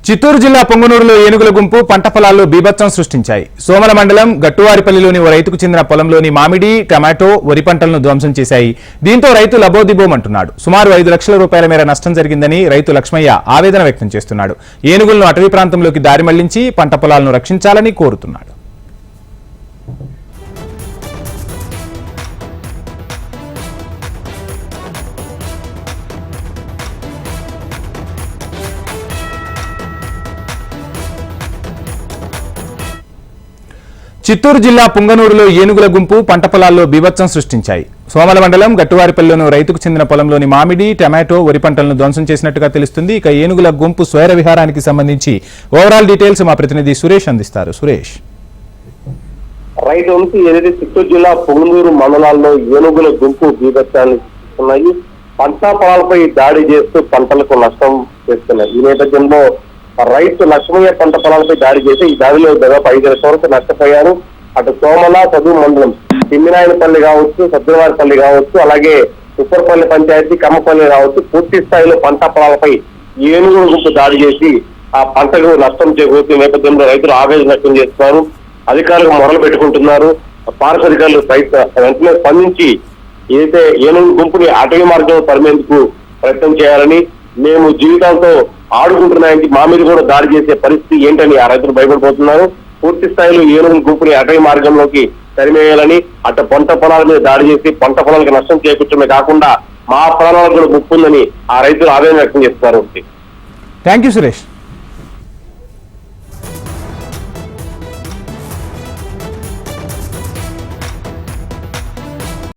చిత్తూరు జిల్లా పొంగనూరులో ఏనుగుల గుంపు పంట పొలాల్లో బీభత్సం సృష్టించాయి. సోమల మండలం గట్టువారిపల్లిలోని ఓ రైతుకు చెందిన పొలంలోని మామిడి, టమాటో, వరి పంటలను ధ్వంసం చేశాయి. దీంతో రైతు లబోదిబోమంటున్నాడు. సుమారు 5 లక్షల రూపాయల మేర నష్టం జరిగిందని రైతు లక్ష్మయ్య ఆవేదన వ్యక్తం చేస్తున్నాడు. ఏనుగులను అటవీ ప్రాంతంలోకి దారి మళ్లించి పంట పొలాలను రక్షించాలని కోరుతున్నాడు. చిత్తూరు జిల్లా పుంగనూరులో ఏనుగుల గుంపు పంట పొలాల్లో బీభత్సం సృష్టించాయి. సోమల మండలం గట్టువారిపల్లిలోని రైతుకు చెందిన పొలంలోని మామిడి, టమాటో, వరి పంటలను ధ్వంసం చేసినట్టుగా తెలుస్తుంది. ఇక ఏనుగుల గుంపు స్వైర విహారానికి సంబంధించి ఓవరాల్ డీటెయిల్స్ మా ప్రతినిధి సురేష్ అందిస్తారు. సురేష్, రైతు నుంచి ఏదైతే చిత్తూరు జిల్లా పొంగనూరు మండలాల్లో ఏనుగుల గుంపు బీభత్సాన్ని ఉన్నాయి. పంట పొలాలపై దాడి చేస్తూ పంటలకు నష్టం చేస్తున్నాయి. ఈ నేపథ్యంలో రైతు లక్ష్మయ్య పంట పొలాలపై దాడి చేసి ఈ దాడిలో దాదాపు 5 లక్షల వరకు నష్టపోయారు. అటు సోమల, చదువు మండలం, తిమ్మినాయనపల్లి కావచ్చు, సద్దువారిపల్లి కావచ్చు, అలాగే ఉప్పరపల్లి పంచాయతీ, కమ్మపల్లి కావచ్చు, పూర్తి స్థాయిలో పంట పొలాలపై ఏనుగుల గుంపు దాడి చేసి ఆ పంటకు నష్టం చేకూరుతున్న నేపథ్యంలో రైతులు ఆవేదన వ్యక్తం చేస్తున్నారు. అధికారులకు మొదలు పెట్టుకుంటున్నారు. ఫారెస్ట్ అధికారులు వెంటనే స్పందించి ఏదైతే ఏనుగుల గుంపుని అటవీ మార్గంలో తరిమేందుకు ప్రయత్నం చేయాలని, మేము జీవితాలతో ఆడుకుంటున్నాయంటే మా మీద కూడా దాడి చేసే పరిస్థితి ఏంటని ఆ రైతులు భయపడిపోతున్నారు. పూర్తి స్థాయిలో ఏనుగుల గుంపుని అటవీ మార్గంలోకి తరిమేయాలని, అటు పంట పొలాల మీద దాడి చేసి పంట పొలాలకు నష్టం చేకూర్చడమే కాకుండా మా పొలాలకు కూడా ముప్పు ఉందని ఆ రైతులు ఆవేదన వ్యక్తం చేస్తున్నారు. Thank you Suresh.